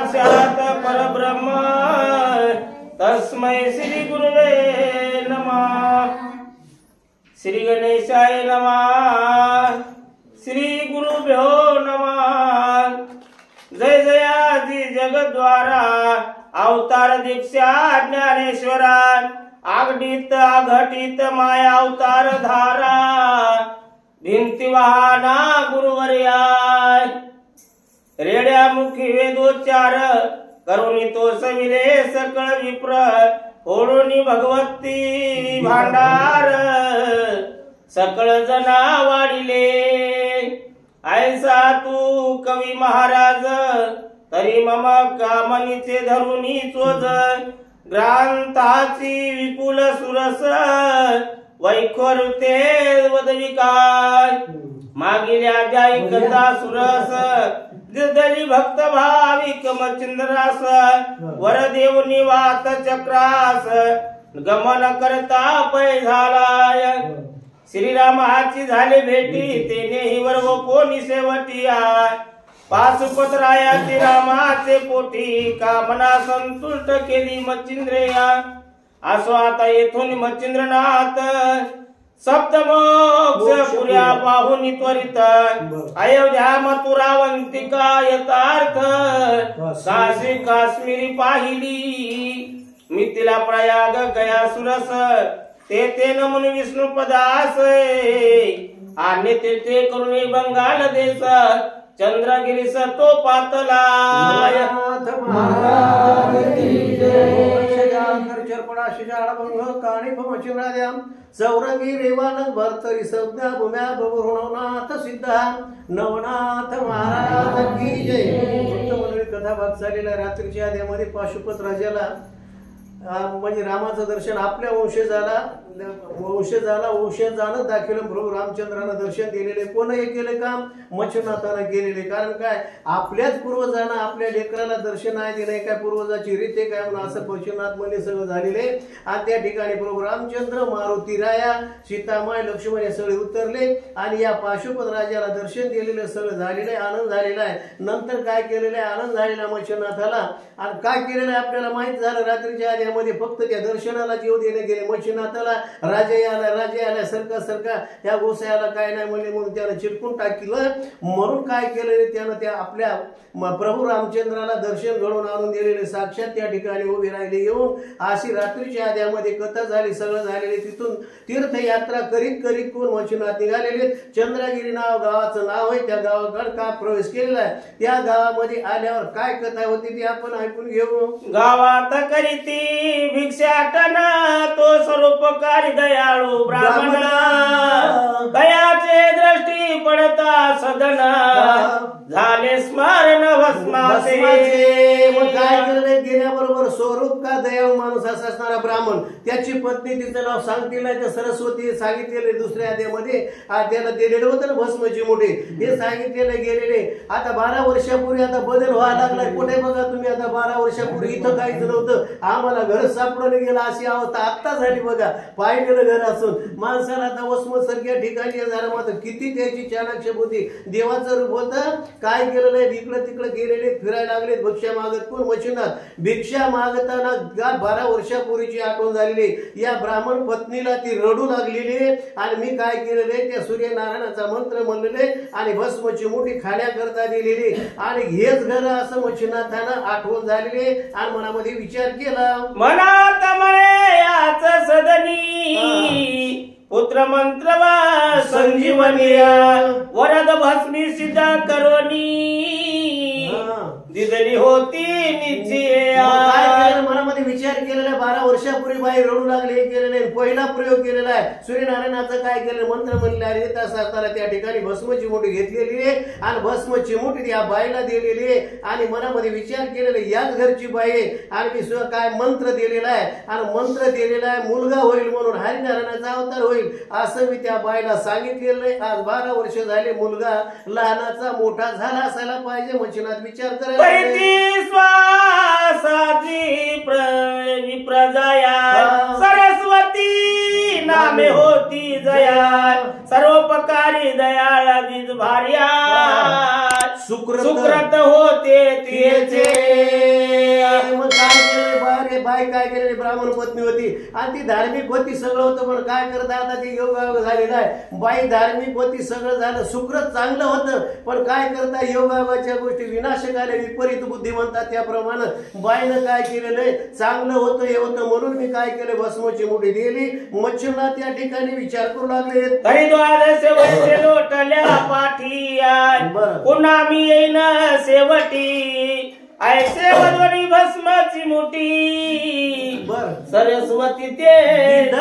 साक्षात परब्रह्म तस्मै श्री गुरुवे नमः। श्री गणेशाय नमः। श्री गुरुभ्यो नमः। जय जयाजी जगद्वारा अवतार दीक्षा ज्ञानेश्वरा आगडीत अघटित माया अवतार धारा भिंती वाहना गुरुवर्या रेड्या मुखी वेदोच्चार करुणी तो सविले सकळ विप्र ओढुनी भगवती भांडार सकळ जना वाढिले ऐसा तू कवी महाराज तरी मम कामनीचे धरुनी चोज ग्रांथाची विपुल सुरस वैखोरते वदविकार मागिल्या द्याई कथा सुरस दिदली भक्त भाविक मचिंद्रास वरदेव निवात चक्रास गमन करता पै झालाय श्रीरामाची झाले भेटी तेनेही वरव कोणी शेवटिया पाशुपतरायाचे रामाचे पोटी कामना संतुष्ट केली मच्छिंद्रेया असो आता येथून मच्छिंद्रनाथ सप्तमोक्ष पुऱ्या पाहुनी त्वरित अयोध्या मथुरावंतिका यथार्थ काशी काश्मीरी पाहिली मिथिला प्रयाग गया सुरस ते नमुन विष्णू पदास आणि ते करुणी बंगाल देश चंद्रगिरी तो पातलाय चौरंगी रेवान भरतरी संज्ञा भूम्या बबुनाथ सिद्धा नवनाथ महाराज की जय। कथा भाग झालेला रात्रीच्या आध्यामध्ये पाशुपत राजाला म्हणजे रामाचं दर्शन आपल्या वंशजानं दाखवलं। प्रभू रामचंद्रानं दर्शन दिलेले कोण हे केले काम मच्छनाथानं केलेले। कारण काय आपल्याच पूर्वजांना आपल्या लेकराला दर्शन आहे दिले काय पूर्वजाची रीत आहे काय म्हणून असं पशुनाथ मध्ये सगळं झालेले। आणि त्या ठिकाणी प्रभू रामचंद्र मारुती राया सीतामाय लक्ष्मण हे सगळे उतरले आणि या पाशुपत राजाला दर्शन दिलेलं सगळं झालेलं आहे आनंद झालेला आहे। नंतर काय केलेलं आहे आनंद झालेला मच्छनाथाला आणि काय केलेलं आहे आपल्याला माहित झालं। रात्रीच्या आध्यामध्ये फक्त त्या दर्शनाला जीव देणे गेले मच्छनाथाला राजा आला सरका या गोसायाला काय नाही म्हणले म्हणून त्यानं चिटकून टाकलं। म्हणून काय केलं त्यानं त्या आपल्या प्रभू रामचंद्राला दर्शन घडवून आणून दिलेले साक्षात त्या ठिकाणी उभे राहिले येऊन अशी रात्रीच्या आध्यामध्ये कथा झाली सगळं झालेले। तिथून तीर्थयात्रा करीत कोण मच्छनाथ निघालेले। चंद्रगिरी नाव गावाचं नाव आहे त्या गावाकडे का प्रवेश केलेला आहे त्या गावामध्ये आल्यावर काय कथा होती ती आपण ऐकून घेऊ। गावात करीती भिक्षाटन तो स्वरूपकारी दयाळू ब्राह्मण दयाचे दृष्टी पडता सदन झाले स्मरण भस्माचे। मग काय केलं गेल्याबरोबर स्वरूप का दयाळू माणूस असा असणारा ब्राह्मण त्याची पत्नी तिचं नाव सांगतील नाही तर सरस्वती सांगितलेले दुसऱ्या आध्यामध्ये त्याला दिलेलं होतं ना भस्मची मोठे हे सांगितलेले गेलेले। आता 12 वर्षापूर्वी आता बदल व्हायला लागलाय कुठे बघा तुम्ही आता 12 वर्षापूर्वी इथं काहीच नव्हतं आम्हाला घर सापडलं गेलं अशी अवस्था आता झाली बघा। पाहिलेलं घर असून माणसाला आता वसमत सारख्या ठिकाणी झालं मात्र किती त्याची चाणक्य बुद्धी देवाचं रूप होतं। काय केलेलं आहे इकडं तिकडं गेलेले फिरायला लागले भिक्षा मागत कोण मच्छनाथ भिक्षा मागताना 12 वर्षापूर्वीची आठवण झालेली या ब्राह्मण पत्नीला ती रडू लागलेली आणि मी काय केलेले त्या सूर्यनारायणाचा मंत्र म्हणलेले आणि भस्मची मोठी खाण्याकरता दिलेली आणि हेच घर असं मच्छनाथानं आठवण झालेली आणि मनामध्ये विचार केला मनात म्हणे याच सदनी पुत्र मंत्र संजीवनी वरद भस्मी सिद्ध करोनी दिदली होती निश्चय। मनामध्ये विचार केलेला 12 वर्षापूर्वी बाई रडू लागले केलेले पहिला प्रयोग केलेला आहे सूर्यनारायणाचं काय केलं मंत्र म्हणले आणि तास असताना त्या ठिकाणी भस्मची मोठी घेतलेली आहे आणि भस्मची मोठी त्या बाईला दिलेली आहे आणि मनामध्ये विचार केलेला याच घरची बाई आहे आणि मी काय मंत्र दिलेला आहे आणि मंत्र दिलेला आहे मुलगा होईल म्हणून हरिनारायणाचा अवतार होईल असं मी त्या बाईला सांगितलेलं आहे। आज 12 वर्ष झाले मुलगा लहानाचा मोठा झाला असायला पाहिजे मच्छनाथ विचार करायला प्रजया सरस्वती नामे होती जया सर्वोपकारी दयाळा बीज भार्या सुकृत होते तिचे बाई काय केलेली ब्राह्मण पत्नी होती आणि ती धार्मिक होती, सगळं होतं, पण काय करता आता ती योगायोग झालेला आहे. बाई धार्मिक होती, सगळं झालं, सुखरच चांगलं होतं, पण काय करता योगायोगाच्या गोष्टी विनाशक आले, विपरीत बुद्धी म्हणतात त्याप्रमाणे बाईनं काय केलेलं आहे, चांगलं होतं हे होतं म्हणून मी काय केलं, भस्माची मुठी दिली. मच्छरला त्या ठिकाणी विचार करू लागले, हरिद्वार सेवटे लोटल्या पाठी पुन्हा मी येईन शेवटी, ऐसे वधवणी भस्माची मुठी सरस्वती ते.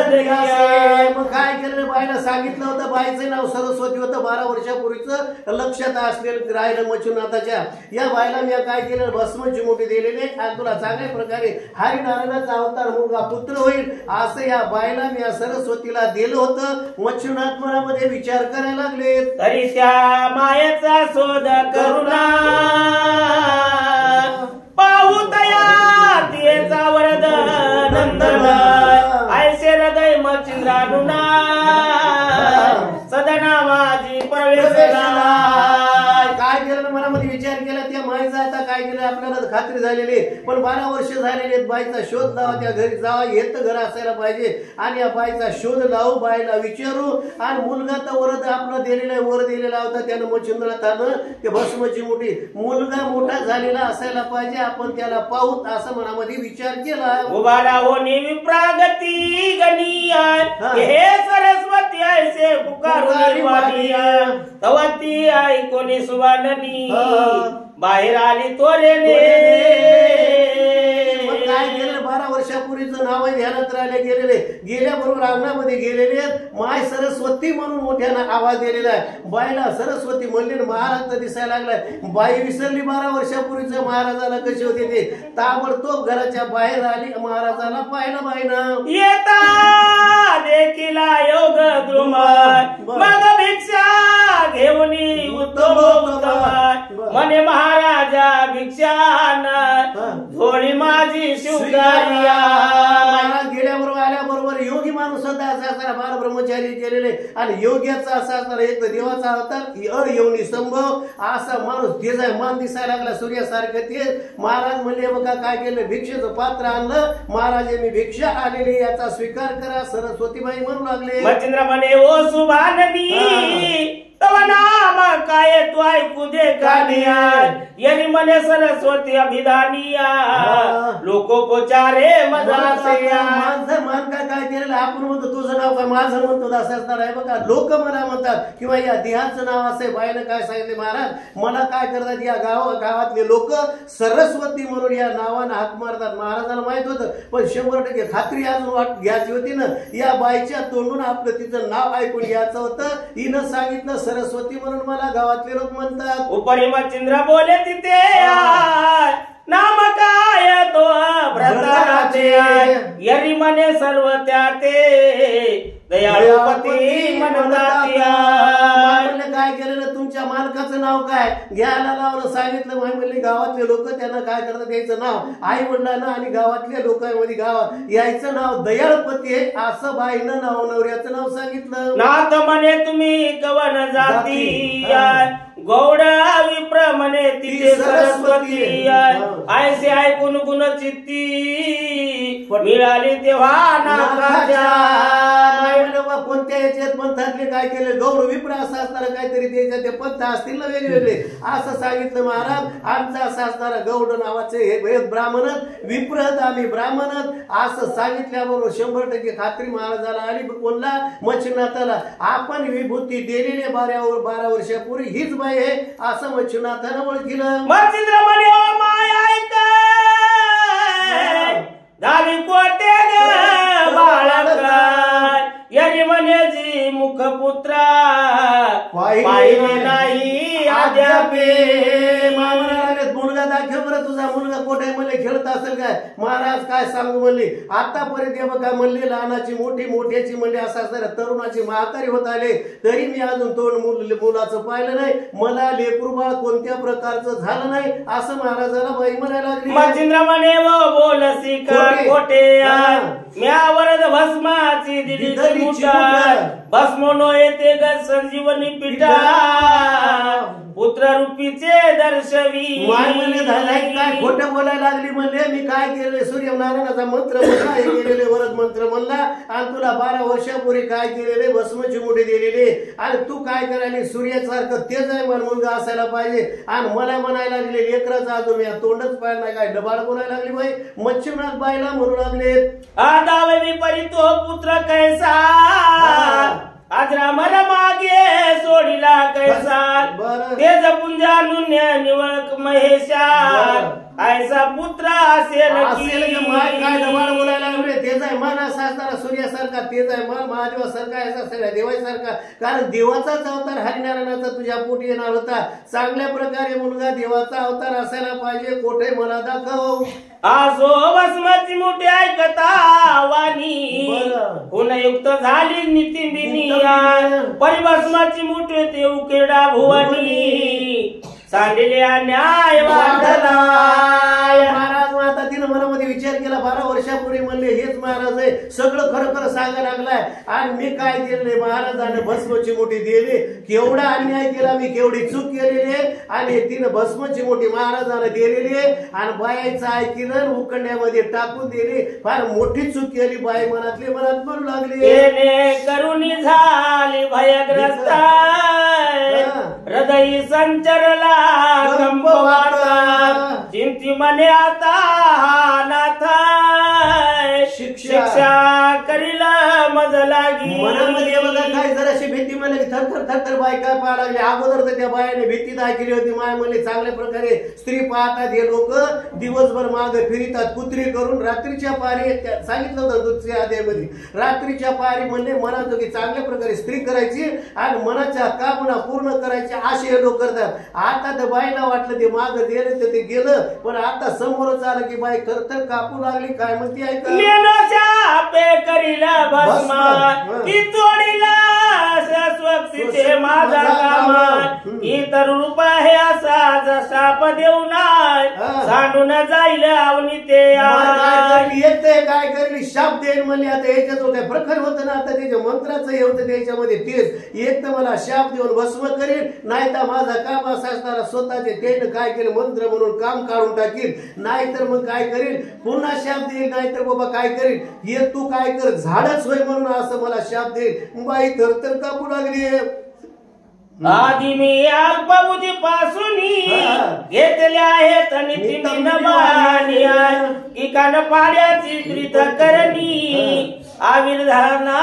मग काय केलं, बाईला सांगितलं होतं, बाईचं नाव सरस्वती होतं, 12 वर्षापूर्वीचं लक्षात असलेलं राहिलं मच्छुनाथाच्या. या बाईला मी काय केलं, भस्माची मुठी दिलेली आणि तुला चांगल्या प्रकारे हरिनारायणाचा अवतार मुलगा पुत्र होईल असं या बाईला मी या सरस्वतीला दिलं होतं. मच्छुनाथ मनामध्ये विचार करायला लागले, तरी त्या मायाचा शोध करुणा पाहुतया तिचा वरद नंदन, ऐसे हृदय मच्छिंद्रानुना सदना माझी प्रवेशला. काय केलं मनामध्ये विचार केला, त्या माईचा आता काय केलं आपल्याला खात्री झालेली, पण 12 वर्ष झालेले, बाईचा शोध लावा, त्या घरी जावा, येत घर असायला पाहिजे आणि या बाईचा शोध लावू, बाईला विचारू. आणि मुलगा तर वरद आपला दिलेला वर दिलेला होता त्यानं मच्छिंद्रनाथानं, ते भस्माची मुठी, मुलगा मोठा झालेला असायला पाहिजे, आपण त्याला पाहूत असं मनामध्ये विचार केला. उभारा होणे विप्रागती गणिया, हे सरस्वती ऐसे पुकारू तवती ऐकोनी सुवाननी, बाहेर आली तोरेने. काय केलं, 12 वर्षापूर्वीचं नाव ध्यानात राहिले गेलेले, गेल्याबरोबर अंगणामध्ये गेलेले, माय सरस्वती म्हणून मोठ्यानं आवाज दिलेला आहे. बाईला सरस्वती म्हणली, महाराज दिसायला लागलाय. बाई विसरली 12 वर्षापूर्वीचं महाराजाला कसे होते ते, ताबडतोब घराच्या बाहेर आली, महाराजाला पाहिलं बाईनं. येता देखीला योग द्रुम मग भिक्षा घेऊनी उत्तम म्हणे महाराजा भिक्षान थोडी माझी शिवकार्या. महाराज गेल्याबरोबर आल्याबरोबर योगी माणूस होता, असा बाल ब्रह्मचारी केलेले आणि योग्याचा असा एक देवाचा अवतार अयोनी संभव असा माणूस त्याचा मान दिसायला लागला सूर्यासारखं. ते महाराज म्हणले, बघा काय केलं, भिक्षेचं पात्र आणलं, महाराज मी भिक्षा आलेली याचा स्वीकार करा. सरस्वतीबाई म्हणू लागले, मच्छिंद्र म्हणे ओ सुभाननी तव नाम काय तू ऐकू दे कानिया, यरी म्हणे सरस्वती अभिधानिया लोकोपचारे मजासया. माणसं मान काय केलेलं, आपण म्हणतो तुझं नाव काय, माझं म्हणतो असं आहे. बघा लोक मला म्हणतात किंवा या देहाचं नाव असे. बाईनं काय सांगितले, महाराज मला काय करतात, या गावातले लोक सरस्वती म्हणून या नावानं हाक मारतात. महाराजाला माहित होतं, पण 100% खात्री अजून घ्यायची होती ना, या बाईच्या तोंडून आपलं तिचं नाव ऐकून घ्यायचं होतं. हिनं सांगितलं सरस्वती म्हणून मला गावातले लोक म्हणतात. उपरी मच्छिंद्र बोले तिथे नाम काय तो भ्रताचे, यरी म्हणे सर्व त्या ते दयाळुपती म्हणतात. काय केलेलं, तुमच्या मालकाचं नाव काय घ्यायला लावलं, सांगितलं. म्हणले गावातले लोक त्यांना काय करतात, यायचं नाव आई वडिलांना आणि गावातल्या लोकांमध्ये गावात यायचं नाव दयाळपती आहे असं बाईनं नाव नवऱ्याचं नाव सांगितलं. नाथ म्हणे तुम्ही कवन जाती, गौड विप्र म्हणे तिथे सरस्वती, ऐसे ऐकून गुण चित्ती मिळाली तेव्हा नाथाच्या. कोणत्या याच्यात पंथातले काय केले, गौड विप्र असं असणार काहीतरी त्याच्यात ते पंथ असतील ना वेगवेगळे असं सांगितलं. महाराज आमचा असं असणारा गौड नावाचे हे ब्राह्मण, विप्रत आम्ही ब्राह्मण असं सांगितल्याबरोबर 100% खात्री महाराजाला आली. कोणला, मच्छिंद्रनाथाला. आपण विभूती दिलेली 12 वर्षापूर्वी हीच बाई आहे असं मच्छिंद्रनाथानं ओळखलं. मच्छिंद्र म्हणे ओ माय ऐक दावी कोटे बाळक, यरी म्हणे जी मुखपुत्रा पाहिले नाही अद्यापे. मुलगा दाखव बरं, तुझा मुलगा कोठे म्हणले खेळत असेल काय. महाराज काय सांगू म्हणले, आतापर्यंत बघा म्हणले लहानाची मोठी मोठ्याची म्हणले असं असणार, तरुणाची म्हातारी होत आले तरी मी अजून तोंड मुलाचं पाहिलं नाही, मला लेकरूबाळ कोणत्या प्रकारचं झालं नाही असं महाराजाला बाई म्हणायला लागली. मच्छिंद्र म्हणे व बोलसी कोठे म्यावरद भस्माची दिली भस्मो येते ग संजीवनी पिठा, पुत्र रूपीचे दर्शवी. माय म्हणले झालाय काय खोटं बोलायला लागली म्हणले मी काय केलेले सूर्यनारायणाचा मंत्र म्हणला हे केलेले वरद मंत्र म्हणला आणि तुला 12 वर्षापूर्वी काय केलेले भस्मची मुठी दिलेली आणि तू काय करायला सूर्यासारखं तेच आहे मला मुलगा असायला पाहिजे आणि मला म्हणायला लागले लेकराचा अजून या तोंडच पाहिलं नाही काय डबाड बोलायला लागली बाई मच्छिनाथ बाईला म्हणू लागले आदावे विपरीत तो पुत्र कैसा आज रामाला मागे सोडिला कैसा तेज पुंजा नुन्या निवळक महेशा ऐसा पुत्र असेल की माय काय डबाड बोलायला लागले तेच आहे मन असा असणारा सूर्यासारखा तेच आहे मन महादेवासारखा असा सगळ्या देवासारखा कारण देवाचाच अवतार हरिनारायणाचा तुझ्या पोटी येणार होता चांगल्या प्रकारे मुलगा देवाचा अवतार असायला पाहिजे कोठे मला दाखव आसो भस्माची मोठी ऐकता वाणी गुणयुक्त झाली नितिंबिनी परिभस्माची मोठी ते उकेडा भुवनी सांडिल्या न्याय वाढला. महाराज आता तिनं मनामध्ये विचार केला 12 वर्षापूर्वी म्हणले हेच महाराज आहे सगळं खरं खरं सांगायला लागलाय आणि मी काय केले महाराजाने भस्मची मोठी दिली केवढा अन्याय केला मी केवढी चूक केलेली आणि तिनं भस्मची मोठी महाराजाने दिलेली आणि बायाचं ऐकलं उकंड्यामध्ये टाकून दिली फार मोठी चूक केली बाई मनातली मनात म्हणू लागली करुणी झाली भयग्रस्त हृदय संचरला कंप वाटा चिंती मने आता हा नाथ शिक्षा करील मज लागी मनामध्ये बघा काय जराशी भीती म्हणली थरथर थरथर बाय काय पाहायला लागली अगोदर तर त्या बायाने भीती दाखवली होती माय म्हणली चांगल्या प्रकारे स्त्री पाहतात हे लोक दिवसभर मागे फिरतात कुत्री करून रात्रीच्या पारी सांगितलं होतं दुसऱ्या अध्यायामध्ये रात्रीच्या पारी म्हणले मनात की चांगल्या प्रकारे स्त्री करायची आणि मनाच्या कामना पूर्ण करायची असे हे लोक करतात आता तर बाईला वाटलं ते माग गेलं तर ते गेलं पण आता समोरच आलं की बाई खरतर कापू लागली काय म्हणते ऐका पे करीला भस्मा की तोडीला स्वस्तीचे माझा कामा इतर रूप आहे असा जसा देऊ नाही सांडून जाईल आवनी ते येते काय करली शाप देईल म्हणले आता याच्यात होत्या प्रखर होतं ना आता त्याच्या मंत्राचं हे होतं त्याच्यामध्ये तेच एक तर मला शाप देऊन भस्म करेल नाही तर माझा काम असा असणारा स्वतःचे त्यानं काय केलं मंत्र म्हणून काम काढून टाकील नाहीतर मग काय करेल पुन्हा शाप देईल नाहीतर बाबा काय करेल हे तू काय कर झाडच होय म्हणून असं मला शाप देईल बाई तर कापू लागली आधी मी अल्पबुद्धी पासून घेतल्या आहेत नितीन की कान पाड्याची त्रित करणी आविर्धाना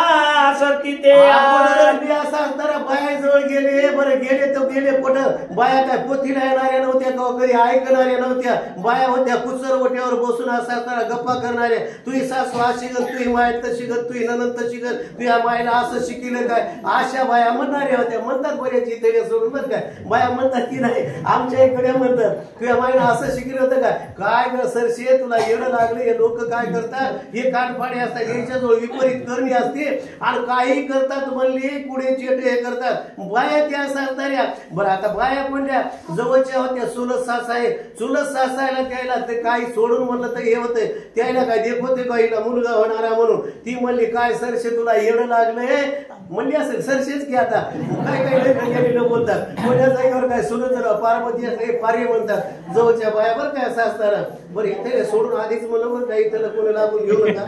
सती ते असा असताना बाया जवळ गेले बरं गेले तर गेले कुठं बाया काय पोथीला येणाऱ्या नव्हत्या का कधी ऐकणाऱ्या नव्हत्या बाया होत्या कुचर ओट्यावर बसून असा असताना गप्पा करणाऱ्या तुही सासू अशी गत तुही माय तशी गत तुही ननंद तशी गत तुझ्या मायला असं शिकलं काय अशा बाया म्हणणाऱ्या होत्या म्हणतात बऱ्याच इथे सोडून बरं काय बाया म्हणतात की नाही आमच्या इकडे म्हणतात तुझ्या मायला असं शिकलं होतं काय सरशे तुला येणं लागले हे लोक काय करतात हे कानफाडे असतात यांच्याजवळ विपरीत करणी असते आणि काही करतात म्हणले पुढे चेटे हे करतात बाया त्या सांगणाऱ्या बरं आता बाया कोणत्या जवळच्या होत्या चुलत सास आहे चुलत सासायला त्याला ते काही सोडून म्हणलं तर हे होतं त्याला काय देखवते का हिला मुलगा होणारा म्हणून ती म्हणली काय सरशे तुला येणं लागलंय म्हणली असेल सरशेच की आता काय काय बोलतात कोणत्या जागेवर काय सुनत पार्वती असते पार्य म्हणतात जवळच्या बाया बरं काय असं असताना बरं इथे सोडून आधीच म्हणलं बरं काय इथं कोणी लागून घेऊ नका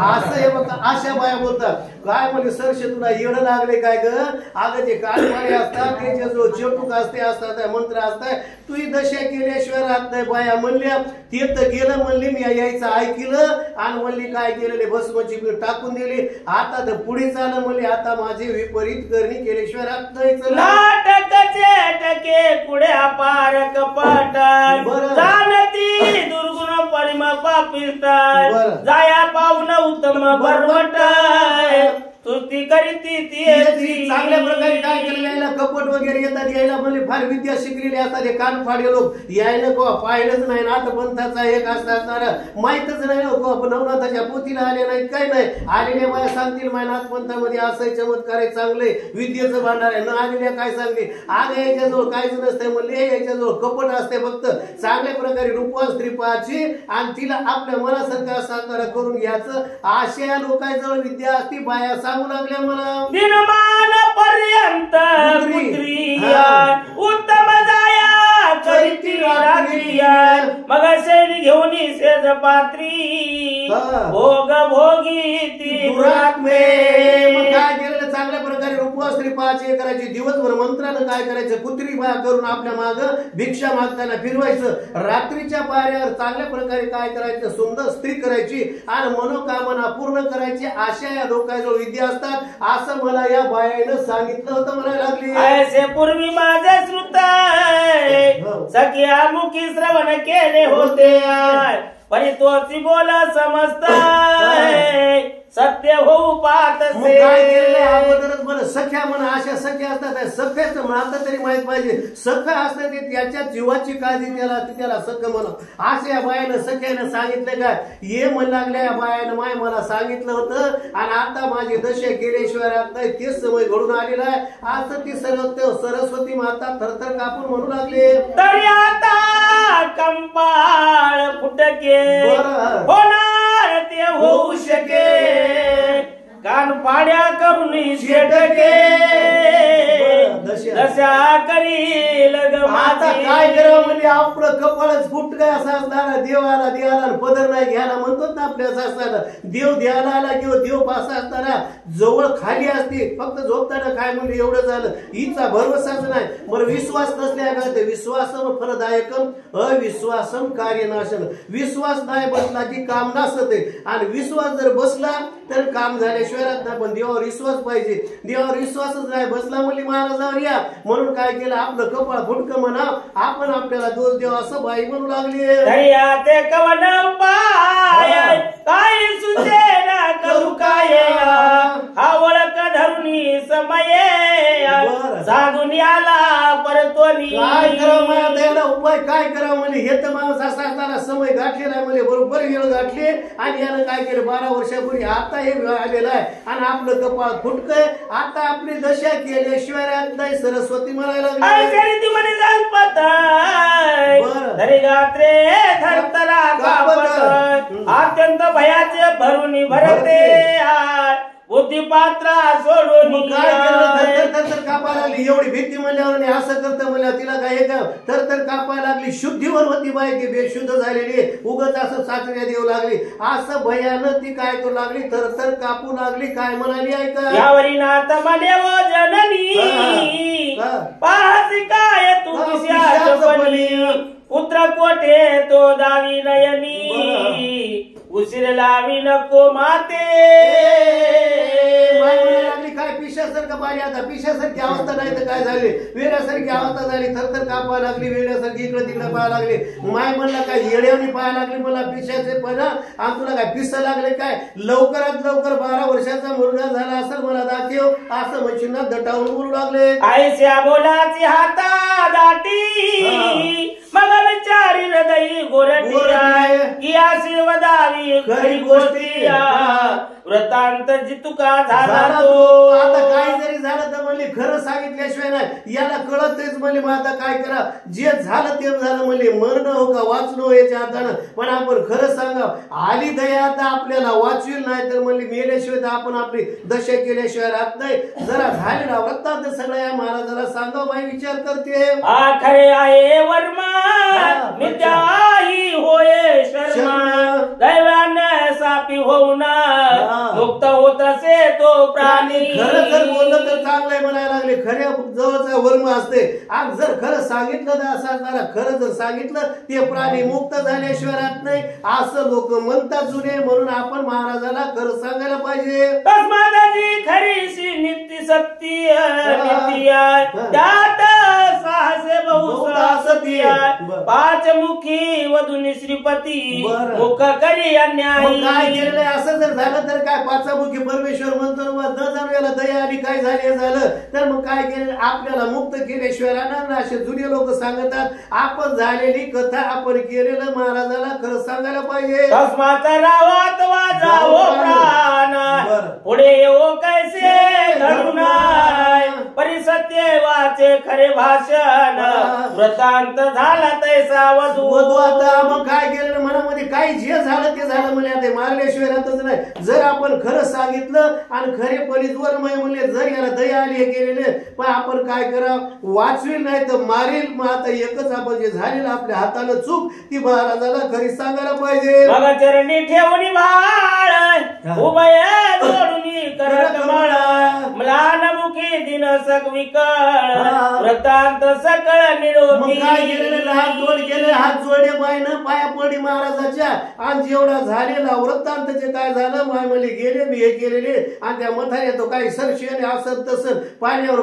असं हे बघा अशा बाया बोलतात काय म्हणजे सरशे तुला येणं लागले काय ग अगं जे काळपाळे असतात त्याच्या जो चेटूक असते असतात मंत्र असतात तू ही दशा केल्याशिवाय राहत नाही बाया म्हणल्या ते तर गेलं म्हणले मी यायचं ऐकलं आणि म्हणली काय केलेले भस्मची टाकून दिली आता तर पुढे चाललं म्हणले आता माझे विपरीत करणी केल्याशिवाय राहत नाही नाटकचे टके पुढे अपार कपट जाणती दुर्गुण परिम पापिष्ट जाया पावन उत्तम बरवट स्तुती करीती ती चांगल्या प्रकारे काय केलेलं यायला कपट वगैरे येतात यायला म्हणजे फार विद्या शिकलेले असतात हे कानफाडे लोक यायला को पाहिलंच नाही नाथ पंथाचा एक असणार माहितच नाही लोक नवनाथाच्या पोथीला आले नाहीत काय नाही आलेल्या बाया सांगतील माय नाथ पंथामध्ये असं चमत्कार आहे चांगले विद्येचं भांडार आहे न आलेल्या काय सांगते आग याच्याजवळ काहीच नसते म्हणले याच्याजवळ कपट असते फक्त चांगल्या प्रकारे रूपवान स्त्री पाहायची आणि तिला आपल्या मनासारखं असणारा करून घ्यायचं अशा लोकांजवळ विद्या असती बाया सांगू लागल्या मला दिनमान पर्यंत पुत्री उत्तम करीती रात्री मग सैनी घेऊन शेज पात्री भोग भोगी ती दुरात्मे. मग काय केलेलं चांगल्या प्रकारे उपवास तरी 5 करायचे दिवसभर मंत्रानं काय करायचं कुत्री बाया करून आपल्या माग भिक्षा मागताना फिरवायचं. रात्रीच्या पाऱ्यावर चांगल्या प्रकारे काय करायचं सुंदर स्त्री करायची आणि मनोकामना पूर्ण करायची अशा या लोकांजवळ विद्या असतात असं मला या बायानं सांगितलं होतं म्हणायला लागली. ऐसे पूर्वी माझे श्रुत सखिया मुखी श्रवण केले होते पण तोची बोला समजताय सत्य होऊ पाहत असे. अगोदरच बरं सख्या म्हणा अशा सख्या असतात सख्याच आता तरी माहित पाहिजे सख्या असतात ते त्याच्या जीवाची काळजी त्याला सख्य म्हणा. अशा या बायानं सख्यानं सांगितलं काय ये म्हण लागल्या या बायानं माय मला सांगितलं होतं आणि आता माझी दशा केल्याशिवाय राहत नाही तेच समय घडून आलेला आहे. असं ती सरस्वती माता थरथर कापून म्हणू लागले. तरी आता कंपाळ फुटके होणार ते होऊ शके कान पाड्या करून शेटके दशा करील आता काय करावं म्हणजे आपलं कपाळच फुट काय असं असणार देवाला पदर नाही घ्यायला म्हणतो ना आपल्या असताना देव द्यायला आला किंवा देव पासा असताना जवळ खाली असते फक्त झोपताना काय म्हणजे एवढं झालं हिचा भरवसाच नाही. बरं विश्वास नसल्या काय विश्वासम फलदायकम अविश्वासम कार्यनाशन. विश्वास नाही बसला की काम नसते आणि विश्वास जर बसला तर काम झाल्याशिवाय राहत नाही. पण देवावर विश्वास पाहिजे. देवावर विश्वासच नाही बसला म्हणजे महाराजावर या म्हणून काय केलं आपलं कपाळ फुटकं म्हणा आपण आपल्याला दोष देऊ असं बाई म्हणू लागली. ते कवन पाय काय सुचेना करू काय हा ओळख धरुनी समय साधून याला परतोनी. काय करावं त्याला उपाय काय करावं म्हणजे हे तर माणूस असा असताना समय गाठलेला आहे म्हणजे बरोबर वेळ गाठले आणि यानं काय केलं 12 वर्षापूर्वी आता हे आलेलं आहे आणि आपलं कपाळ फुटकय आता आपली दशा केल्याशिवाय राहत नाही. सरस्वती म्हणायला लागली म्हणे जाण पाताय तरी गात्रे धरतला अत्यंत भयाचे भरून भरते बुद्धिपात्रा सोडून काय तर कापायला लागली. एवढी भीती म्हणल्यावर असं करतं म्हणल्यावर तिला काय तर कापायला लागली. शुद्धीवर होती बाई की बेशुद्ध झालेली उगत असं साचण्यात येऊ लागली. असं भयानं ती काय करू लागली तर कापू लागली. काय म्हणाली ऐका यावरी नाथ म्हणे व जननी पाहसी काय तू पुत्र कोठे तो दावी नयनी उशीर लावी नको माते. लागली काय पिशासारखं पाहिजे आता पिशासारखी अवस्था नाही तर काय झाली वेड्यासारखी अवस्था झाली थरथर कापायला लागली वेड्यासारखी इकडे तिकडे पाहायला लागली. माय म्हणला काय येड्यावणी पाहायला लागली मला पिशाचे पण आणि तुला काय पिसा लागले काय लवकरात लवकर 12 वर्षाचा मुलगा झाला असं मला दाखव असं म्हणशील दटावून बोलू लागले. आईच्या बोलाची हाता दाटी मग विचारी हृदयी गोरटी की आशीर्वादावी खरी गोष्टी व्रतांत जितुका झाला तो. आता काही जरी झालं तर म्हणले खरं सांगितल्याशिवाय नाही याला कळतच म्हणले मग आता काय करा जे झालं ते झालं म्हणले मरण हो का वाचलो याच्या हातानं पण आपण खरं सांगा आली दया आता आपल्याला वाचविल नाही तर म्हणले मेल्याशिवाय तर आपण आपली दशा केल्याशिवाय राहत नाही. जरा झालेला व्रतांत सगळ्या महाराजाला सांगा बाई विचार करते खरे आहे वर्मा मित्याही होय शर्मा दैवाने सापी होणार मुक्त होत असे तो प्राणी. खरं जर बोललं तर चांगलंय म्हणायला लागले. खऱ्या जवळचा वर्म असते आज जर खरं सांगितलं तर असं असणार खरं जर सांगितलं ते प्राणी मुक्त झाल्याशिवाय राहत नाही असं लोक म्हणतात जुने. म्हणून आपण महाराजाला खरं सांगायला पाहिजे. तस्मादाची खरीशी नित्य सत्य त्यात साहसे बहुसती 5 मुखी वधुनी श्रीपती मुख करी अन्याय. काय केलेलं असं जर झालं तर काय 5 मुखी परमेश्वर म्हणतो न जाणू याला दया आली काय झालं तर मग काय केलं आपल्याला मुक्त केल्याशिवाय राहणार. असे जुने लोक सांगतात आपण झालेली कथा आपण केलेलं महाराजाला खरं सांगायला पाहिजे. तस्माचा रावात वाजावो प्राण पुढे येऊ कैसे घडून परिसत्य वाचे खरे भाषण व्रतांत झाला तैसा वधू वधू आता मग काय केलं मनामध्ये काही जे झालं ते झालं म्हणजे आता मारल्याशिवाय राहतच नाही. जर आपण खरं सांगितलं आणि खरेपणी जोरमय म्हणले जर याला दया आली हे केलेले पण आपण काय करा वाचविल नाही तर मारेल. मग आता एकच आपण जे झालेलं आपल्या हातानं चूक ती महाराजाला खरी सांगायला पाहिजे. मग चरणी ठेवणी भाळ उभय जोडून करत बाळ म्लान मुखी दिन सकविकळ व्रतांत सकळ निरोगी. काय केलेलं हात जोड केले हात जोडे बाईनं पाया पडी महाराजाच्या आणि जेवढा झालेला वृत्तांतचे काय झालं माय म्हणले गेले मी हे केलेले आणि त्या मथाने तो काही सरशेने असं तसं पाण्यावर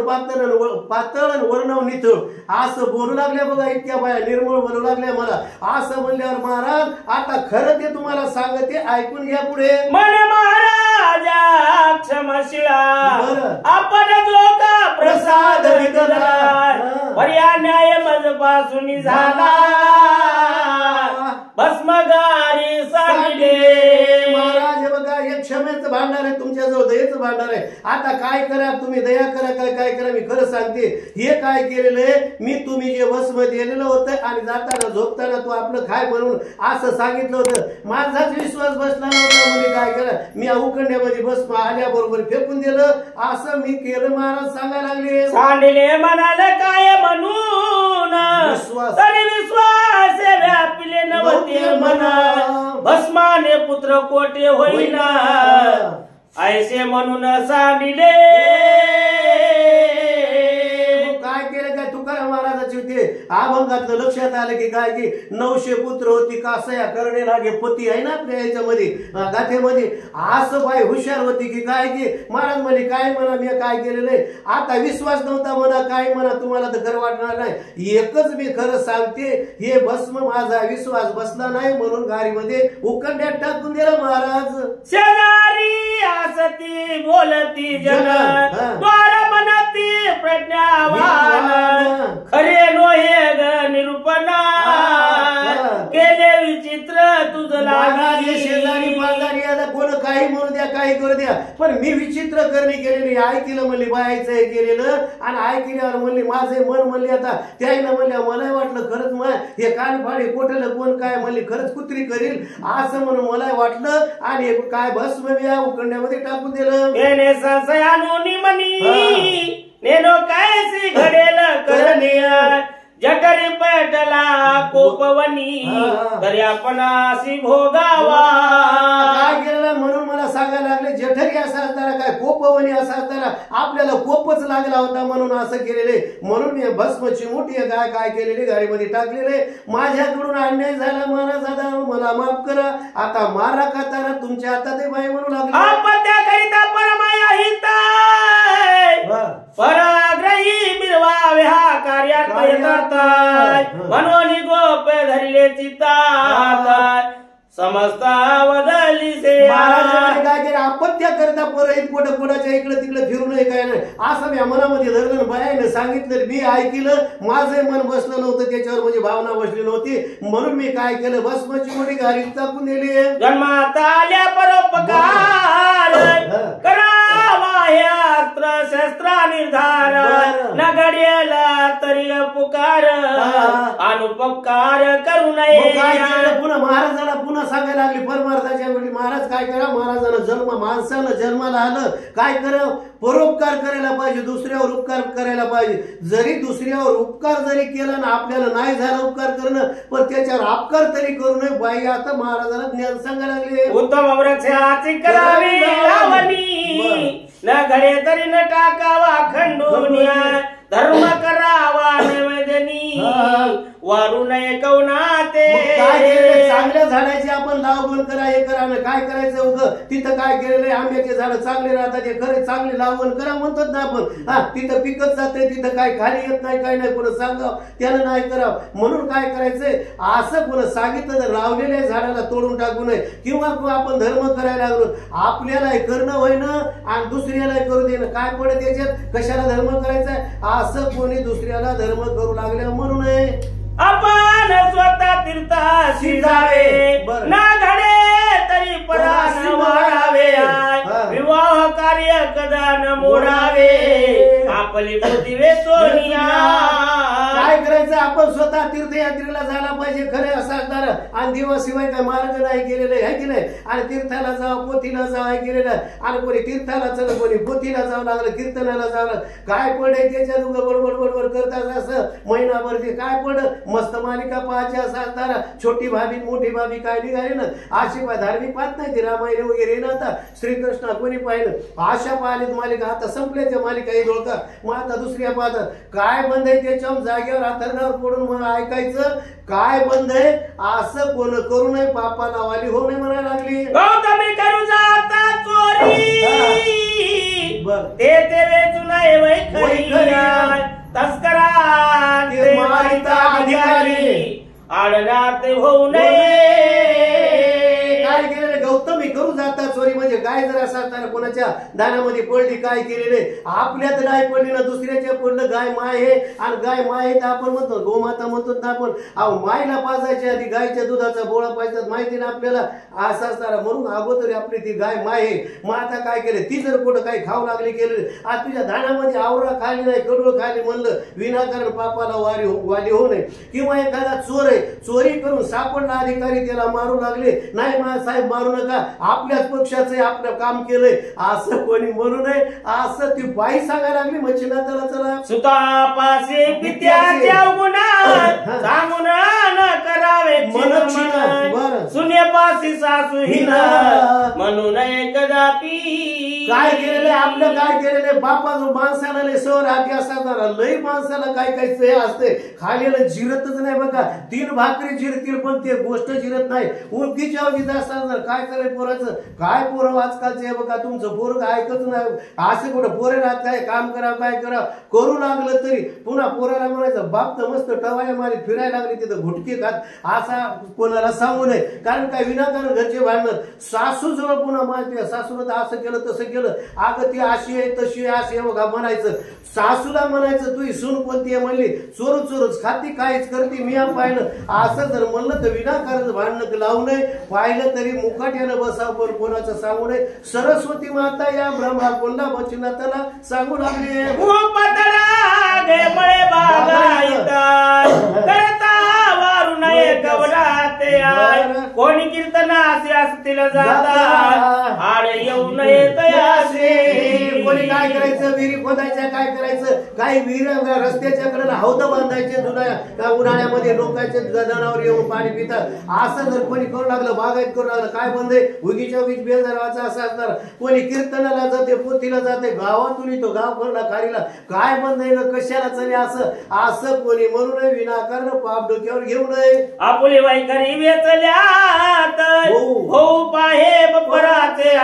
पातळ वर्णव निथळ असं बोलू लागले बघा. इतक्या बाया निर्मळ बोलू लागल्या मला असं म्हणल्यावर महाराज आता खरं ते तुम्हाला सांगते ऐकून घ्या पुढे. मन महाराजा क्षमशिळा आपण जो का प्रसाद विदला पर्या न्याय मजपासून झाला भस्मगारी सांगितले. महाराज बघा हे क्षमेचं भांडार आहे तुमच्याजवळ दयेचं भांडार आहे. आता काय करा तुम्ही दया करा काय करा मी खरं सांगते हे काय केलेलं आहे मी तुम्ही जे भस्म दिलेलं होतं आणि जाताना झोपताना तू आपलं खाय म्हणून असं सांगितलं होतं. माझाच विश्वास बसला नव्हता म्हणजे काय करा मी उखंड्यामध्ये भस्म आल्याबरोबर फेकून दिलं असं मी केलं. महाराज सांगायला लागले सांडले म्हणाले काय म्हणून तरी विश्वास व्यापिले नवते म्हणा भस्माने पुत्र कोटे होईना ऐसे म्हणून सांडिले. काय केलं काय तुकाराम महाराजाचे होते अभंगातलं लक्षात आलं की काय की 900 पुत्र होती कासया करणे लागे पती आहे ना आपल्या याच्यामध्ये गाथेमध्ये असं बाई हुशार होती की काय की महाराज म्हणे काय म्हणा मी काय केलेलं आहे. आता विश्वास नव्हता म्हणा काय म्हणा तुम्हाला तर खरं वाटणार नाही. एकच मी खरं सांगते हे भस्म माझा विश्वास बसला नाही म्हणून गाडीमध्ये उकंड्यात टाकून दिलं महाराज. शेजारी असती बोलती जन द्वार म्हणती प्रज्ञावान खरे नोहे ग निरूपणा केले विचित्र तुझं लागे. शेजारी पाजारी आता कोण काही म्हणू द्या काही करू द्या पण मी विचित्र करणे केलेली ऐकलं म्हणली बायचं हे केलेलं आणि ऐकल्यावर म्हणली माझे मन म्हणले आता त्याईनं म्हणल्या मला वाटलं खरंच मग हे कानफाडे कोठलं कोण काय म्हणली खरंच कुत्री करील असं म्हणून मला वाटलं आणि काय भस्म मी उखंड्यामध्ये टाकून दिलं. त्याने संशयानुनी म्हणी नेनो कायसी घडेल करणे जठरी पेटला कोपवनी तरी आपण अशी भोगावा. काय केलेलं म्हणून मला सांगायला लागले जठरी असा असणारा काय कोपवनी असा असणारा आपल्याला कोपच लागला होता म्हणून असं केलेले म्हणून मी भस्मची मोठी काय काय केलेली गाडीमध्ये टाकलेले. माझ्याकडून अन्याय झाला महाराज दादा मला माफ करा आता मारा का तारा तुमच्या हातात बाई म्हणू लागले. आपत्याकरिता परमाया हित पराग्रही बिरवावे हा कार्यात येतात म्हणून गोप धरले चित्तात समस्त बदलली से. महाराजांनी काय केलं आपत्या करता परत कुठं कोणाच्या इकडे तिकडे फिरू नये काय नाही असं मी मनामध्ये धरलं बायाने सांगितलं मी ऐकलं माझं मन बसलं नव्हतं त्याच्यावर म्हणजे भावना बसली नव्हती म्हणून मी काय केलं भस्माची मोठी गाडी टाकून दिली. जन्मात आल्या परोपकार करावा हे अस्त्र शस्त्र निर्धार न घडेला तरी पुकार अनुपकार करू नये. पुन्हा महाराजाला पुन्हा सांगायला लागली परमार्थाच्या वेळी महाराज काय करा महाराजाला माणसानं जन्माला आलं काय करा परोपकार करायला पाहिजे दुसऱ्यावर उपकार करायला पाहिजे. जरी दुसऱ्यावर उपकार जरी केला ना आपल्याला नाही झाला उपकार करणं पण त्याच्यावर अपकार तरी करू नये बाई. आता महाराजाला ज्ञान सांगायला लागले उत्तम वृक्षाची करावी लावणी न घडे तरी न टाकावा खंडून धर्म करावा नैवेदनी वारू नये कवनाते. चांगल्या झाडाची आपण लावण करा हे करा ना काय करायचं उग तिथं काय केलेलं आंब्याचे झाड चांगले राहतात ते खरे चांगले लावण करा म्हणतात ना आपण तिथं पिकत जाते तिथं काय खाली येत नाही काय नाही कोण सांगाव त्यानं नाही करावं म्हणून काय करायचंय असं कोण सांगितलं तर लावलेल्या झाडाला तोडून टाकू नये किंवा आपण धर्म करायला लागलो आपल्याला करणं होईना आणि दुसऱ्याला करू देणं काय पडत त्याच्यात कशाला धर्म करायचा असं कोणी दुसऱ्याला धर्म करू लागले म्हणू नये. आपण स्वतः तीर्थाशी जावे ना घडे तरी परास वाढावे विवाह कार्य कदा न मोडावे आपली पोती वेचोनिया. काय करायचं आपण स्वतः तीर्थयात्रेला जायला पाहिजे खरे असं असणार. आणि देवाशिवाय काय मार्ग नाही गेलेलं आहे की नाही. आणि तीर्थाला जावं पोतीला जावं गेलेलं आणि कोणी तीर्थाला चल कोणी पोतीला जावं लागलं कीर्तनाला जावं. काय पडे त्याच्या बडबड बडबड करतात असं महिनाभर ते काय पड मस्त मालिका पाहायची असं असणार. छोटी भाभी मोठी भाभी काय निघाली ना अशी धार्मिक पाहत नाही ती रामायण वगैरे ना आता श्रीकृष्ण कोणी पाहिलं आशा पाहिलीत मालिका आता संपल्याच्या मालिका हे ओळखा. मग आता दुसऱ्या पाहतात काय बंद आहे त्याच्यावर जागेवर अंतरणावर पडून मग ऐकायचं काय बंद आहे असं कोण करू नये पापाला वाली होऊ नये म्हणायला लागली. गौतमी करू जाता चोरी ते वेचू नये वैखरी तस्करा अधिकारी आडरात होऊ नये. काय केलेले गौतमी करू जाता चोरी म्हणजे गाय जर असं असताना कोणाच्या दाण्यामध्ये पडली काय केलेले आपल्यात गाय पडली ना दुसऱ्याच्या पडलं गाय माय आहे आणि गाय माय आहे तर आपण म्हणतो गोमाता म्हणतो ना आपण अहो मायला पाजायच्या आधी गायच्या दुधाचा बोळा पाजतात माहिती ना आपल्याला असं असताना म्हणून अगोदर आपली ती गाय माय आहे. मग आता काय केलं ती जर कुठं काही खाऊ लागली केलं आज तुझ्या दाण्यामध्ये आवरा खाली नाही कडूळ खाली म्हणलं विनाकारण पापाला वाली होऊ नये. किंवा एखादा चोर आहे चोरी करून सापडला अधिकारी त्याला मारू लागले नाही साहेब मारू नका आपल्याच पक्षाचं आपलं काम केलंय असं कोणी म्हणू नये असं ती बाई सांगायला लागली मच्छिनाथाला. चला सुतापासे पित्याच्या गुणात सांगून न करावे सुनेपासी सासू हिना म्हणू नये कदापि. काय केलेलं आपलं काय केलेलं बापा माणसाला लय सवर हाती असणार लय माणसाला काय काय सोय असते खालीला जिरतच नाही बघा. 3 भाकरी जिरतील पण ते गोष्ट जिरत नाही उंकीच्या अवधीत असणार. काय करायचं पोराचं काय पोरं आजकालचे बघा तुमचं पोरं ऐकत नाही असं कुठं पोरे राहत काय काम करा काय करा करू लागलं तरी पुन्हा पोराला म्हणायचं बाप तर मस्त टवाया मारी फिरायला लागली तिथं घुटके खात असा कोणाला सांगू नये. कारण काय विनाकारण घरचे भांडण सासू जवळ पुन्हा माहिती सासूनं असं केलं तसं केलं अगं ती अशी आहे तशी आहे अशी बघा म्हणायचं. सासूला म्हणायचं तू सून कोणती आहे म्हणली चोरू चोरूच खाती काहीच करते मी पाहिलं असं जर म्हणलं तर विनाकारण भांडण लावू नये. पाहिलं तरी मुकाट्यानं बसावं पण कोणाचं सांगू नये. सरस्वती माता या ब्रह्मा कोणला वचनाताला सांगू लागले कोणी कीर्तनासे असतील जाता आड येऊ नये तयासे. कोणी काय करायचं विहिरी खोदायच्या काय करायचं काही विहीर रस्त्याच्या कडे हौद बांधायचे जुन्या उन्हाळ्यामध्ये लोकांचे जनावर येऊन पाणी पितात असं जर कोणी करू लागलं बागायत करू लागलं काय बंद आहे उगीच्या उगीच बेजारावाचा असं असणार. कोणी कीर्तनाला जाते पोतीला जाते गावातून तो गाव भरला खारीला काय बंद आहे कशाला चले असं असं कोणी म्हणू नये विनाकारण पाप डोक्यावर घेऊ नये. आपुली वैखरी वेचल्यात हो पाहे बपराचे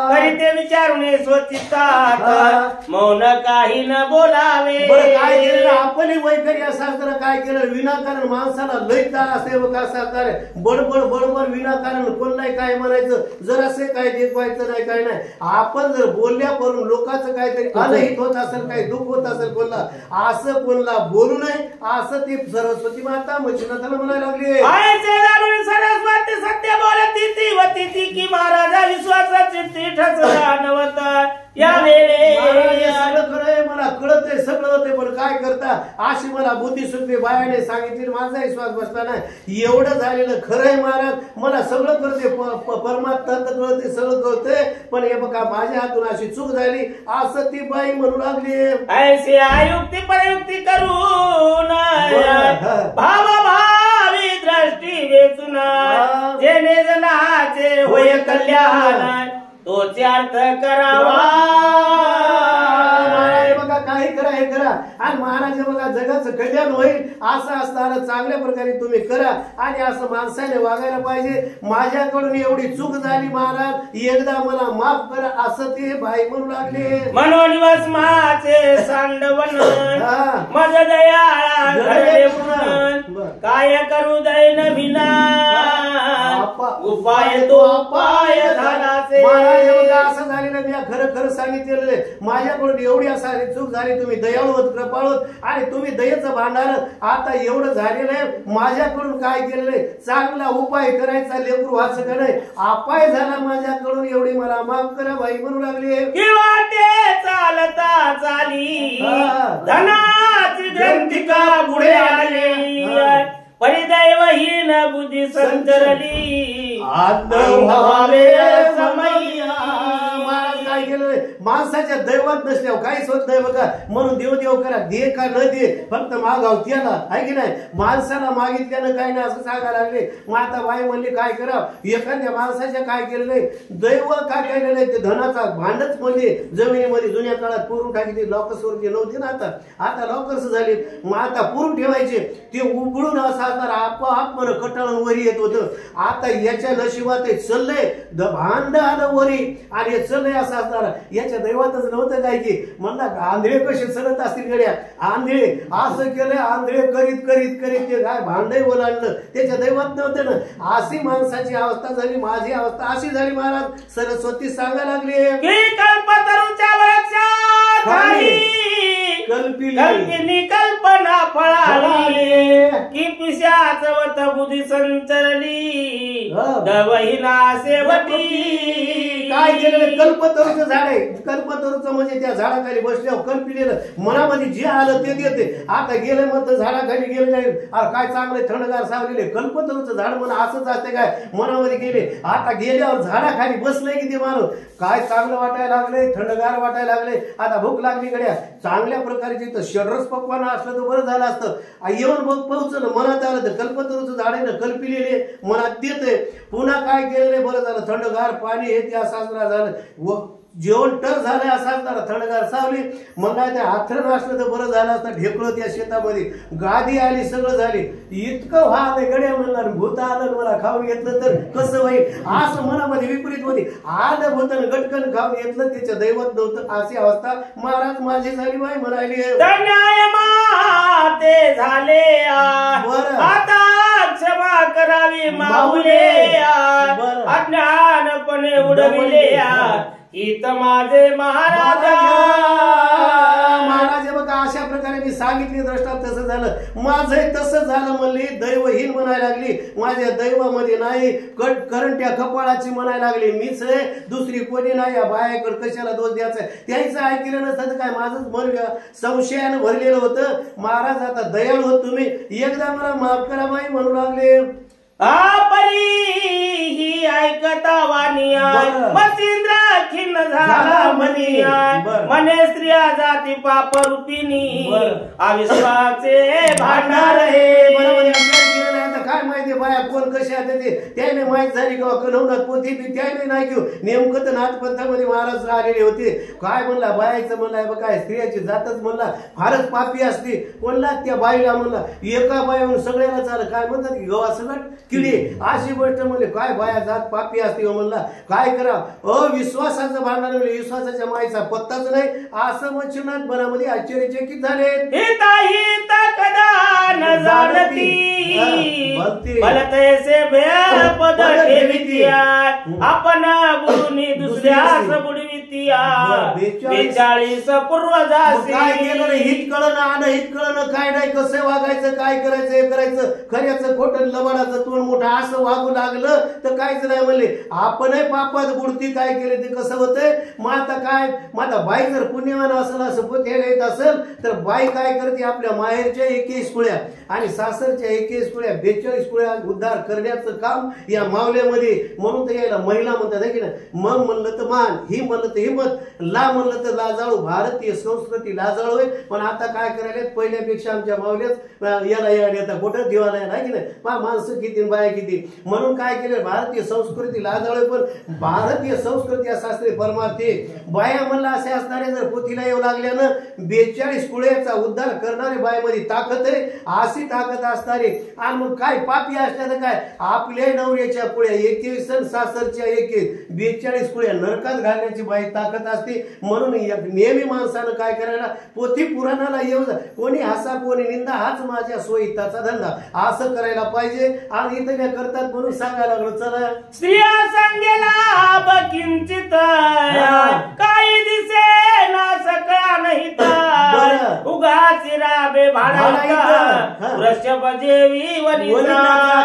तरी ते विचारून स्वचितात मौन काही न बोलावे. काय केलं आपली वैखरी असं काय केलं विनाकारण माणसाला लय तार असते बघा असं बडबड बडबड विनाकारण कोणलाही काय म्हणायचं जर असे काय देखवायचं नाही काय नाही. आपण जर बोलल्या करून लोकांचं काहीतरी अनहित होत असेल काही दुःख होत असेल कोणला असं कोणला बोलू नये असं ती सरस्वती माता मच्छिनाथाला म्हणायला लागली. सरस्वती सत्य बोलती ती वती ती की महाराजा विश्वासाची ती ठसला नवता या खरंय मला कळत आहे सगळं होते पण काय करता अशी मला बुद्धी सुद्धा बायाने सांगितली माझा विश्वास बसला नाही. एवढं झालेलं खरंय महाराज मला सगळं कळते परमात्मा कळते सगळं कळते पण हे बघा माझ्या हातून अशी चूक झाली असं ती बाई म्हणू लागली. ऐशी आयुक्ती परयुक्ती करून भाव भावी दृष्टी वेचून जेणे जनाचे होय कल्याण तोच अर्थ करावा. बघा काही करा हे करा आणि महाराज बघा जगाचं कल्याण होईल असं असताना चांगल्या प्रकारे तुम्ही करा आणि असं माणसाने वागायला पाहिजे. माझ्याकडून एवढी चूक झाली महाराज एकदा मला माफ करा असं ते भाई म्हणू लागले. मनोनिवास माचे सांडवन मज दयाळा घडले काय करू दैन विना आपा उपाय तो उपाय झालासे. महाराज बघा असं झालेलं मी खरं खरं सांगितलेलं आहे. माझ्याकडून एवढी असा चूक झाली. तुम्ही दयाळू होत कृपाळू होत आणि तुम्ही दयेचं भांडार आता एवढं झालेलं आहे. माझ्याकडून काय केलेलं आहे चांगला उपाय करायचा लेकरू असं का नाही अपाय झाला माझ्याकडून एवढी मला माफ करा बाई म्हणू लागली. वाटे चालता चाली धनाची ग्रंथिका पुढे आली परिदैवहीन बुद्धी संचरली व्हावे समय्या. महाराज काय केलं माणसाच्या दैवात नसल्यावर काहीच होत नाही बघा. म्हणून देव देव करा दे का न दे फक्त मागाव त्याला आहे की नाही. माणसाला मागितल्यानं काय नाही असं सांगायला लागले. माता बाई म्हणली काय करावं एखाद्या माणसाच्या काय केलं नाही दैव काय केलं नाही ते धनाचा भांडच म्हणजे जमिनीमध्ये जुन्या काळात पुरून टाकली. लॉकर्सवर जे नव्हते ना आता लॉकर्स झाले. मग आता पुरून ठेवायचे ते उघडून असं आपोआप मन कटाळून वरी येत होतं. आता याच्या नशिबात चाललंय भांड आलं वरी आणि चाललंय असं असणार. याच्या दैवातच नव्हतं काय की म्हणला आंधळे कसे चलत असतील गड्या आंधळे असं केलंय आंधळे करीत करीत करीत ते काय भांडे ओलांडलं त्याच्या दैवात नव्हतं ना. अशी माणसाची अवस्था झाली. माझी अवस्था अशी झाली. महाराज सरस्वती सांगायला लागली कल्पतरूच्या वृक्षात कल्पिनी कल्पना फळाली की पिशाच वत बुद्धी संचरली दवहिना सेवटी. काय केलेलं कल्पतरूचं झाड आहे. कल्पतरूचं म्हणजे त्या झाडाखाली बसल्यावर कल्पिलेलं मनामध्ये जे आलं ते देते. आता गेलं मग झाडाखाली गेलं नाही अरे काय चांगले थंडगार सावलेले कल्पतरूचं झाड म्हणून असंच असते काय मनामध्ये गेले. आता गेल्यावर झाडाखाली बसलंय की ते माणूस काय चांगलं वाटायला लागले थंडगार वाटायला लागले. आता भूक लागली गड्या चांगल्या प्रकारचे तर षड्रस पक्वान असलं तर बरं झालं असतं. येऊन मग पोहोचलं मनात आलं तर कल्पतरूचं झाड आहे ना कल्पिलेले मनात देते. पुन्हा काय केलेले बरं झालं थंडगार पाणी हे त्या साजरा झालं व जेवण टर झालं असं थंडगार सावली. मग काय ते आथरण असलं तर बरं झालं असतं. ढेकळं त्या शेतामध्ये गादी आली सगळं झाले. इतकं व्हाल गड्या म्हणणार भूत आलं मला खाऊन घेतलं तर कसं होईल असं मनामध्ये विपरीत होती. आलं भूतन गटकन खाऊन घेतलं त्याच्या दैवत नव्हतं अशी अवस्था महाराज माझी झाली बाई म्हणाली. ते झाले आता क्षमा करावी माऊले अज्ञानपणे उडविले इत माझे महाराजा. महाराज बघा अशा प्रकारे मी सांगितले दृष्टांत तसं झालं माझं तसंच झालं म्हणली. दैवहीन म्हणायला लागली. माझ्या दैवामध्ये नाही करंट्या कपाळाची म्हणायला लागली. मीच आहे दुसरी कोणी नाही. या बायाकडे कशाला दोष द्यायचा त्याचं ऐकलं नसतं काय माझंच मन संशयानं भरलेलं होतं. महाराज आता दयाळू होत तुम्ही एकदा मला माफ करा बाई म्हणू लागले. ही ऐकता वानियाय मसिंद्र खिन्न झाला मनियाय मने स्त्रिया जाती पाप रूपिणी अविश्वाचे भांडार हे. काय माहिती बाया कोण कशा त्याने माहित झाली किंवा कणवणार पोथी बी त्याने नाही घेऊ नेमकं तर नाथपंथामध्ये महाराज आलेले होते. काय म्हणला बायाचं म्हणला काय स्त्रियाची जातच म्हणला फारच पापी असते. म्हणला त्या बाईला म्हणला एका बायाहून सगळ्याला चाल काय म्हणतात की गवा सगळं किडी अशी गोष्ट म्हणले काय बाया जात पापी असते. म्हणला काय करा अविश्वासाचं भांडण म्हणजे विश्वासाच्या माईचा पत्ताच नाही असं वचनात मनामध्ये आश्चर्यचकित झाले. भलतैसे पद ठेवितिया आपण बुडुनी दुसऱ्यास बुडवितिया 42 पूर्वजासी. काय केलं हित कळणं अनहित कळणं काय नाही कसं वागायचं काय करायचं हे करायचं खऱ्याचं खोटं लबाडाचं तोंड मोठं असं वागू लागलं तर काहीच नाही म्हणले. आपणही पापात बुडती काय केले ते कसं होतंय. मग आता काय माता बाई जर पुण्यवान असेल असं पोथ्याला येत असेल तर बाई काय करते आपल्या माहेरच्या 21 कुळ्या आणि सासरच्या 21 कुळ्या 42 कुळ्या उद्धार करण्याचं काम या मावल्यामध्ये. म्हणून तर यायला महिला म्हणतात आहे की नाही. मग म्हणलं तर मान ही म्हणलं तर हिंमत ला म्हणलं तर लाजाळू भारतीय संस्कृती लाजाळू आहे. पण आता काय करायला पहिल्यापेक्षा आमच्या मावल्याच याला येतात कुठं दिवाला आहे की नाही. माणसं किती बाया किती म्हणून काय केलं भारतीय संस्कृती लाजाळू. पण भारतीय संस्कृती शास्त्रीय परमार्थे बाया म्हणलं असे असणारे जर पोथीला येऊ लागल्यानं 42 कुळ्याचा उद्धार करणारे बायामध्ये ताकद आहे. अशी ताकद असणारे आणि मग काय पापी असल्या तर काय आपल्या नवऱ्याच्या पुढ्या 21 सण सासरच्या 42 पुढ्या नरकात घालण्याची बाई ताकद असते. म्हणून नेहमी माणसानं काय करायला पोथी पुराणाला येऊ कोणी हसा कोणी निंदा हाच माझ्या सोयीताचा धंदा असं करायला पाहिजे. आणि इथं काय करतात म्हणून सांगायला लागलो. चला स्त्रिया सांगेला बकिंचित काही दिसे ना सकाळ नाही तर उगाची राबे भाडा वृषभ जेवी वनिता.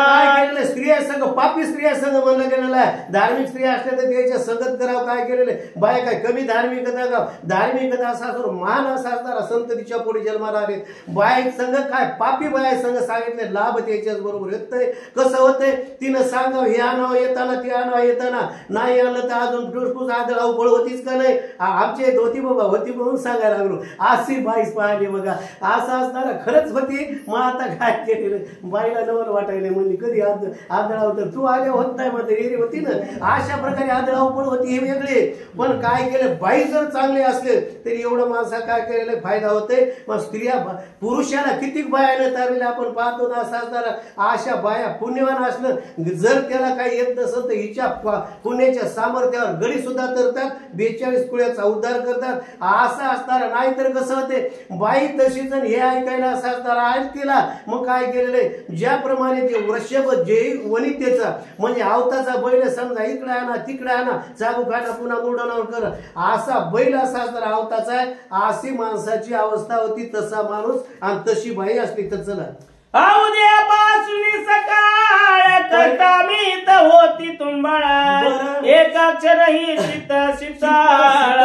काय केलेलं स्त्रिया संघ पापी स्त्रिया संघ म्हणलं गेलेलं आहे. धार्मिक स्त्रिया असल्या तर त्याच्या संगत करावं. काय केलेलं बाय काय कमी धार्मिकता का धार्मिकता असा महान असा असणारा संत तिच्या पुढे जन्माला आले. बाय संघ काय पापी बाय संघ सांगितले लाभ त्याच्याच बरोबर येतंय. कसं होतंय तिनं सांगावं हे आणावं येताना ते आणावं येताना नाही आणलं तर अजून टुसटुस आदळ अवघड होतीच का नाही. आमच्या होती बाबा होती म्हणून सांगायला लागलो. अशी बाईस पाहिली बघा असं असताना खरंच होती. मग आता काय केलेलं बाईला नवल वाटायला म्हणजे कधी आदळाव तर तू आले होत नाही मग एरी होती ना. अशा प्रकारे आदळाव पण होती हे वेगळे. पण काय केलं बाई जर चांगले असले तरी एवढं माणसा काय केलेलं फायदा होते. मग स्त्रिया पुरुषाला किती बायाने तारले आपण पाहतो ना. असं असताना अशा बाया पुण्यवान असलं जर त्याला काही येत नसेल तर हिच्या पुण्याच्या सामर्थ्यावर गडी सुद्धा तरतात 42 कुळ्याचा उद्धार करतात. असं असताना नाहीतर कसं होते बाई तशीच हे ऐकायला असं असताना आज केला. मग काय केलेले ज्याप्रमाणे ते वृषभ जे वनितेचा म्हणजे आवताचा बैल समजा इकडे आणा तिकडे आणा चाबू खाना पुन्हा मुडणावर कर असा बैल असा असताना आवताचा आहे. अशी माणसाची अवस्था होती तसा माणूस आणि तशी बाई असली तर चला उद्यापासून सकाळ कटामीत होती तुंबाळा एक अक्षरही चित शीतळ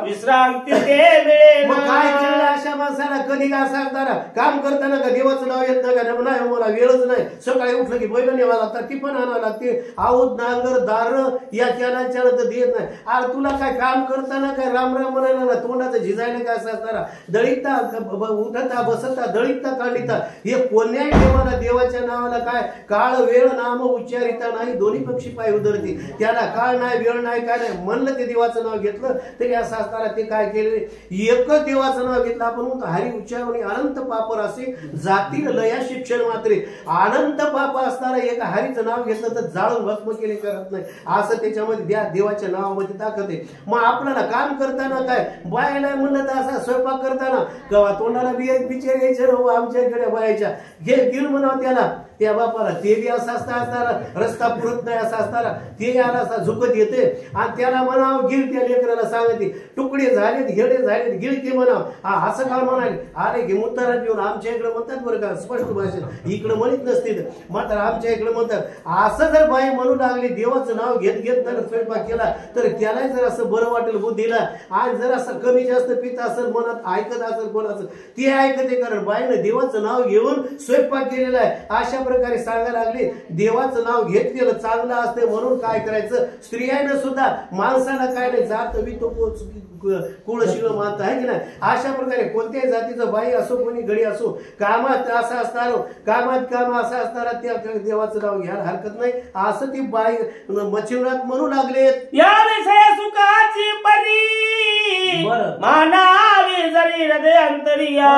विश्रांती ते वेळ. काय केलं अशा माणसाला कधी असं असताना काम करताना का देवाचं नाव येत नाही का नाही मला वेळच नाही. सकाळी उठलं की बैल नेवा लागतात ती पण आणावं लागते. आऊत नांगर दार या त्याला तर देत नाही. अरे तुला काय काम करताना काय राम राम म्हणायला ना तोंडाचं झिजायला काय असं असताना दळीता उठता बसता दळीता काढिता हे कोण्याही देवाला देवाच्या नावाला काय काळ वेळ नाम उच्चारिता नाही दोन्ही पक्षी पाय उधळते. त्याला काळ नाही वेळ नाही काय नाही म्हणलं ते देवाचं नाव घेतलं तरी असं असताना ते काय केले एकच देवाचं नाव घेतलं आपण म्हणतो हरी उच्चारणी अनंत पापर असे जातील लया शिक्षण मात्रे. अनंत पाप असताना एका हरीचं नाव घेतलं तर जाळून भस्म केले करत नाही. असं त्याच्यामध्ये देवाच्या नावामध्ये ताकद आहे. मग आपल्याला काम करताना काय बायला म्हणलं तर असा स्वयंपाक करताना कवा तोंडाला बिचार यायचं आमच्याकडे बायाच्या गिळ म्हणावं त्याला त्या बापाला ते बी असं असताना रस्ता पुरत नाही असं असताना ते याला असा झुकत येते आणि त्याला म्हणावं गिळ. त्या लेकराला सांगते तुकडे झालेत घेडे झालेत गिळ की म्हणावं असं का म्हणाले अरे घे मुतारा घेऊन आमच्या इकडे म्हणतात बरं का स्पष्ट भाषेत इकडे म्हणत नसते मात्र आमच्या इकडे म्हणतात. असं जर बाई म्हणू लागली देवाचं नाव घेत घेत जर स्वयंपाक केला तर त्याला जर असं बरं वाटेल बुद्धीला. आणि जर असं कमी जास्त पित असेल मनात ऐकत असेल कोणाचं ते ऐकते कारण बाईनं देवाचं नाव घेऊन स्वयंपाक केलेला आहे. अशा प्रकारे सांगायला लागले देवाचं नाव घेतलेलं चांगलं असते. म्हणून काय करायचं स्त्रियानं सुद्धा माणसाला काय नाही जात वितो कुळशिळ मानत आहे की नाही. अशा प्रकारे कोणत्याही जातीचं बाई असो कोणी गडी असो कामात असं असताना कामात काम असं असताना त्या देवाचं नाव घ्यायला हरकत नाही. असं ती बाई मच्छिंद्रात म्हणू लागले या विषय सुखाची परी मानावी जरी हृदय अंतरिया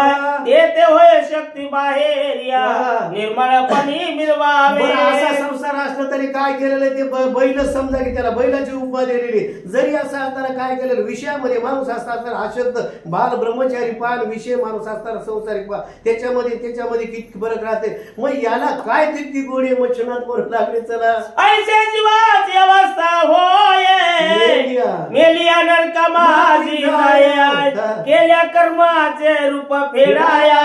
येते होय शक्ती बाहेर या निर्मळ पाणी मिळवावे. असा संसार असला तरी काय केलेलं ते बैल समजा की त्याला बैलाची उपमा दिलेली. जरी असं असताना काय केलेलं विषयामध्ये माणूस असताना अशुद्ध बाल ब्रह्मचारी पान विषय माणूस असताना संसारिक त्याच्यामध्ये किती फरक राहते. मग याला काय तितकी गोडी मच्छनात म्हणून लागले. चला ऐसे जीवाची अवस्था होय मेलिया नरका माझी केल्या कर्माचे रूप फेडाया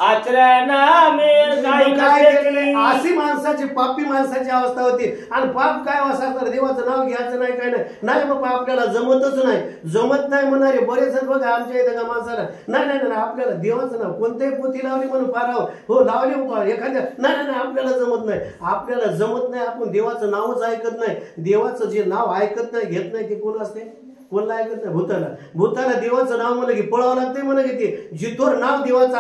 आचरणा मेल काय केले. अशी माणसाची पापी माणसाची अवस्था होती. आणि पाप काय असं देवाचं नाव घ्यायचं नाही काय नाही बाबा आपल्याला जमतच नाही. जमत नाही म्हणणारे बरेच जण बघा आमच्या इथं का माणसाला नाही नाही आपल्याला देवाचं नाव कोणत्याही पोथी लावली म्हणून पारावं हो लावले एखाद्या नाही आपल्याला जमत नाही. आपल्याला जमत नाही आपण देवाचं नावच ऐकत नाही. देवाचं जे नाव ऐकत नाही घेत नाही ते कोण असते कोणला ऐकत नाही. भूताला देवाचं नाव म्हणलं की पळावं लागतंय म्हणलं की ते जिथोर नाव देवाचं